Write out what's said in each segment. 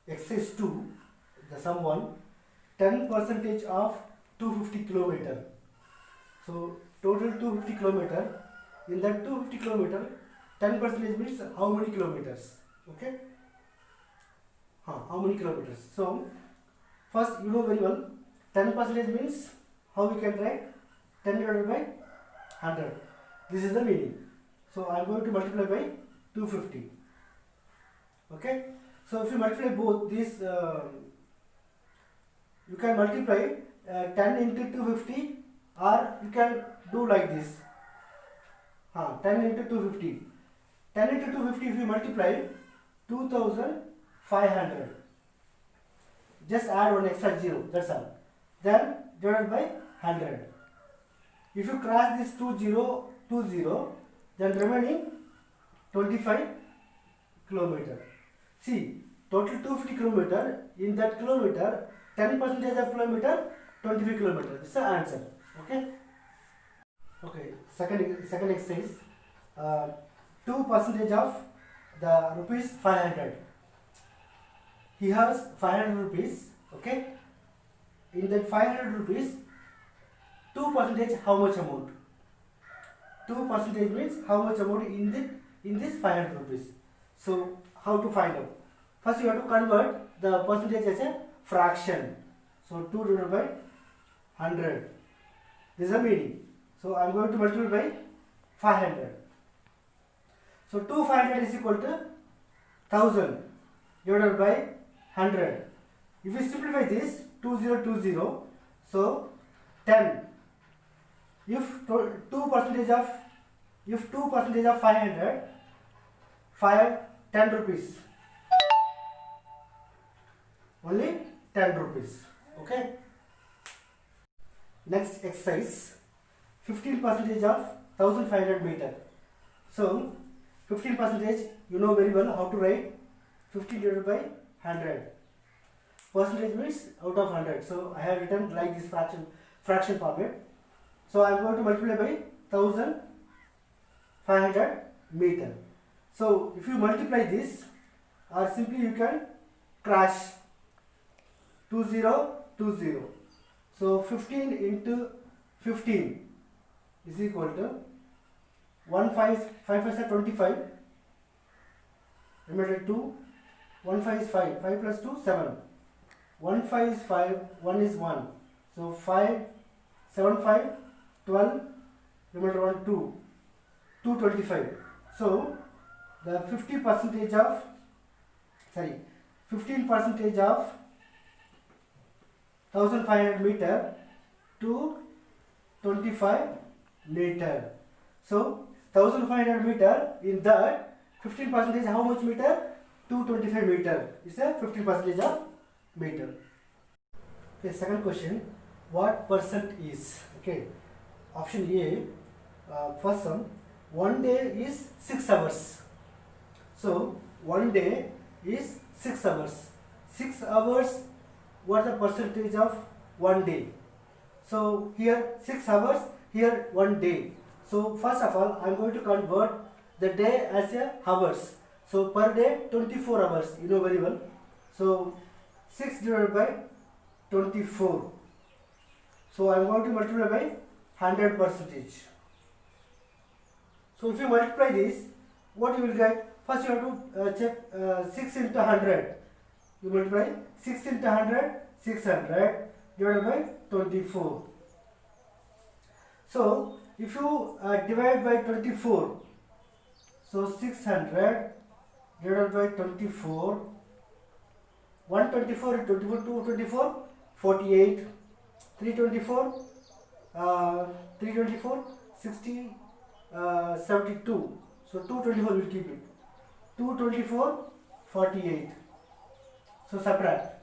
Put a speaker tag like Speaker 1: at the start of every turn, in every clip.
Speaker 1: exercise 2, the sum 1, 10% of 250 kilometer. So total 250 kilometer. In that 250 kilometer, 10% means how many kilometers? Okay. How many kilometers? So first, you know very well, 10% means how we can write 10 divided by 100. This is the meaning. So I am going to multiply by 250. Okay. So if you multiply both these, you can multiply 10 into 250, or you can do like this. 10 into 250. 10 into 250, if you multiply 2500. Just add one extra zero, that's all. Then divided by 100. If you cross this 20, then remaining 25 kilometer. See, total 250 kilometer. In that kilometer, 10% of kilometer, 25 kilometer. This is the answer. Okay. Okay. Second exercise. 2% of the rupees 500. He has 500 rupees. Okay. In that 500 rupees, 2% how much amount? 2% means how much amount in this 500 rupees. So how to find out? First you have to convert the percentage as a fraction. So 2 divided by 100. This is the meaning. So I am going to multiply by 500. So 500 is equal to 1000 divided by 100. If we simplify this, 2020, so 10. If 2% of 500, 10 rupees. Only 10 rupees. Okay. Next exercise, 15% of 1500 meter. So 15%, you know very well how to write 15 divided by 100. Percentage means out of 100. So I have written like this fraction format. So I am going to multiply by 1500 meter. So if you multiply this, or simply you can crash 2020. So 15 into 15 is equal to 5 is 25. Remember 2. 1 5 is 5. 5 plus 2 7. 1 5 is 5. 1 is 1. So 5 7 5 12. Remember 1 2. 225. So the 15% of 1500 meter to 25 meter. So 1500 meter, in that 15% how much meter? 225 meter is a 15% of meter. Okay, second question, what percent is? Okay, option A, first sum, 1 day is 6 hours. So 1 day is 6 hours. 6 hours, what is the percentage of 1 day? So here 6 hours, here 1 day. So first of all, I am going to convert the day as a hours. So per day 24 hours, you know very well. So 6 divided by 24. So I am going to multiply by 100%. So if you multiply this, what you will get? First you have to check 6 into 100. You multiply 6 into 100, 600 divided by 24. So if you divide by 24, so 600 divided by 24, 124 is 24, 224, 48, 324, 60, 72. So 224 will keep it. 224, 48. So subtract.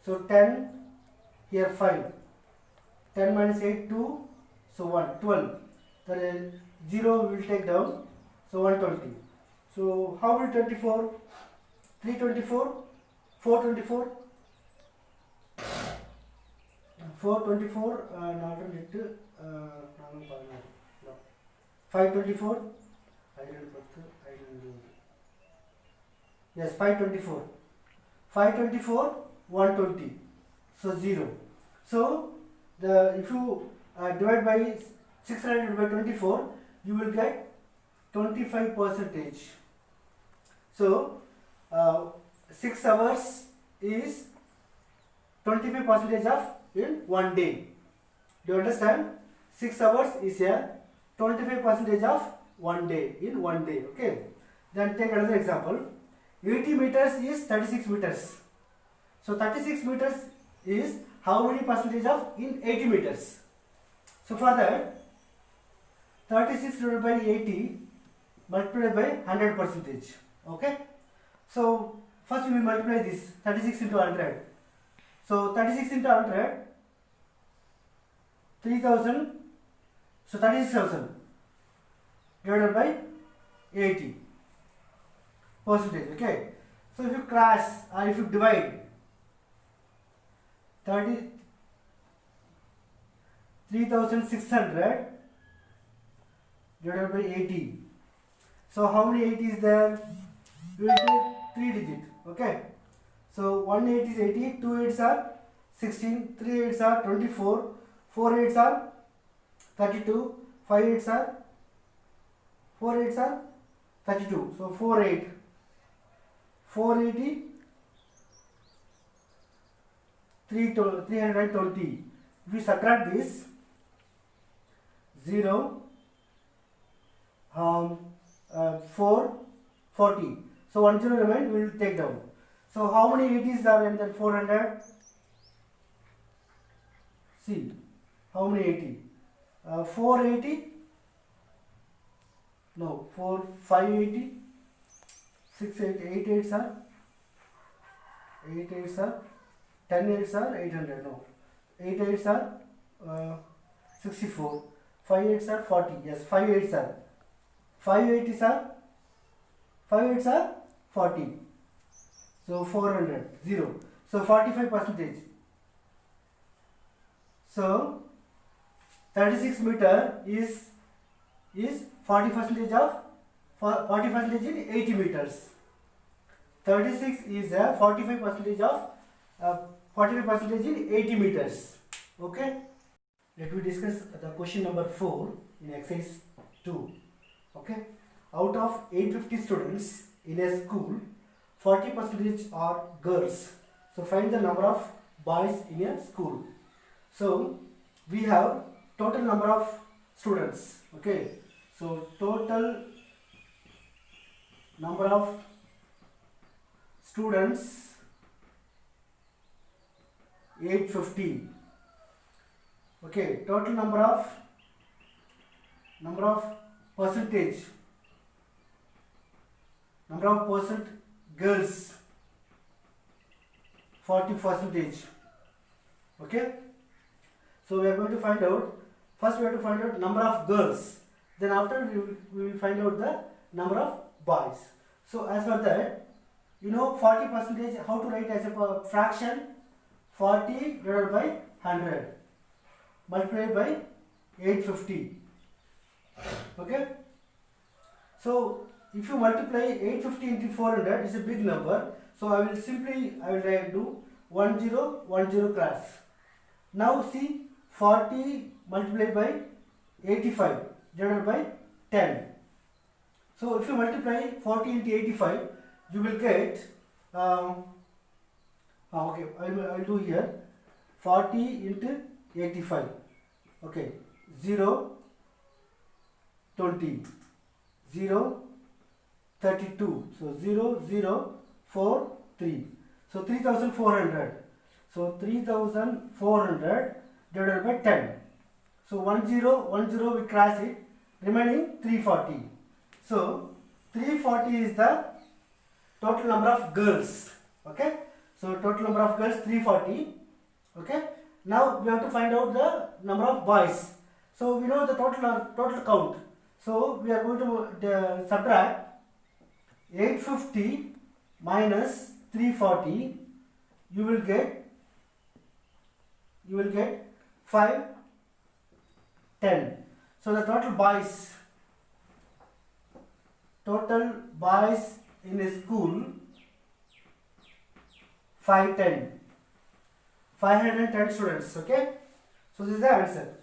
Speaker 1: So 10, here 5. 10 minus 8, 2. So 1, 12. The 0 will take down. So 120. So how many 24? 324, 424, 424, alternate 524, yes, 524. 524, 120. So 0. So if you divide by 600 by 24, you will get 25 percentage. So 6 hours is 25 percentage of in one day. Do you understand? 6 hours is a 25 percentage of one day in one day. Okay. Then take another example. 80 meters is 36 meters. So 36 meters is how many percentage of in 80 meters? So for that, 36 divided by 80 multiplied by 100 percentage. Okay. So first we will multiply this 36 into 100. So 36 into 100, 3000. So 36,000 divided by 80 percentage. Okay. So if you cross or if you divide 33,600 divided by 80. So how many 80 is there? We will take 3 digit. Okay. So 1 8 is 80, 2 8s are 16, 3 8s are 24, 4 8s are 32, 5 8s are 32. So 480, 320. If we subtract this 0, 440. So 1 0 remain, we will take down. So how many 80s are in that 400? See, how many 80? 480? No, 580, 6 8, 8 8s are 8 8s are 10 8s are 800. No, 8 8s are 64, 5 8s are 40. Yes, 5 8s are 5 8s are 40. So 400, 0. So 45 percentage. So 36 meter is 40 percentage of 40 percentage in 80 meters. 36 is a 45 percentage of 45 percentage in 80 meters. Okay. Let me discuss the question number 4 in exercise 2. Okay. Out of 850 students in a school, 40 percentage are girls. So find the number of boys in a school. So we have total number of students. Okay. So total number of students 850. Okay. Total number of percentage, number of percent girls 40 percentage. Okay. So we are going to find out, first we have to find out number of girls, then after we will find out the number of boys. So as for that, 40 percentage, how to write as a fraction? 40 divided by 100 multiplied by 850. Okay. So if you multiply 850 into 400, it's a big number. So I will do 1010 class. Now see, 40 multiplied by 85 divided by 10. So if you multiply 40 into 85, you will get okay, I will do here 40 into 85. Okay, 0 20, 0 32. So 0 0 4 3. So 3400. So 3400 divided by 10. So 1010 we cross it, remaining 340. So 340 is the total number of girls. Okay. So total number of girls 340. Okay. Now we have to find out the number of boys. So we know the total count. So we are going to subtract 850 minus 340. You will get 5 10. So the total boys in a school 510. 510 students. Okay. So this is the answer.